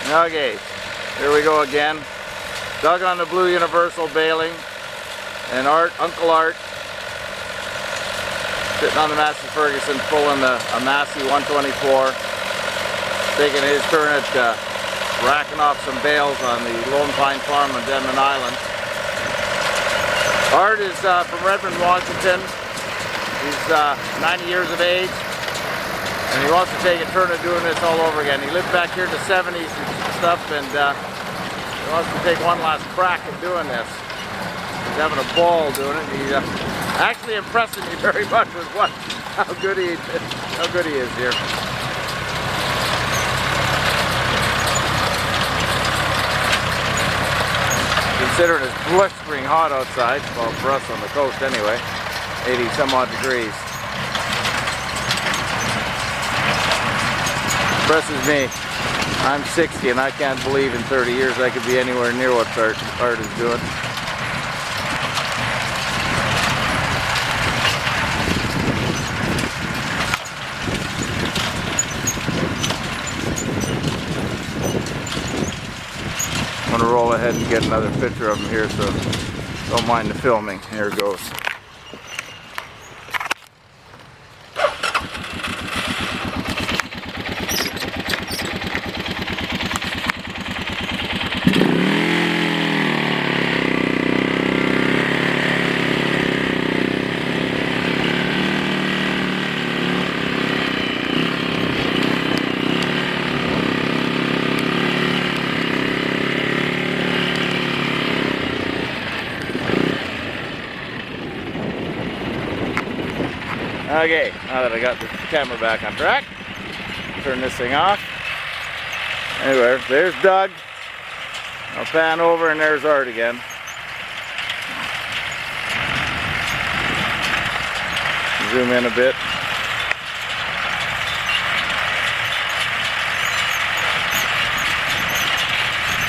Okay, here we go again. Doug on the Blue Universal baling, and Uncle Art, sitting on the Massey Ferguson pulling a Massey 124, taking his turn at racking off some bales on the Lone Pine Farm on Denman Island. Art is from Redmond, Washington. He's 90 years of age, and he wants to take a turn at doing this all over again. He lived back here in the 70s and stuff, and he wants to take one last crack at doing this. He's having a ball doing it. He's actually impressing me very much with how good he is here. Considering it's blistering hot outside, well, for us on the coast anyway, 80 some odd degrees. Impresses me. I'm 60 and I can't believe in 30 years I could be anywhere near what Art is doing. I'm going to roll ahead and get another picture of him here, so don't mind the filming. Here it goes. Okay, now that I got the camera back on track, turn this thing off. Anyway, there's Doug. I'll pan over and there's Art again. Zoom in a bit.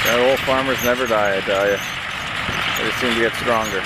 That old farmers never die, I tell you. They just seem to get stronger.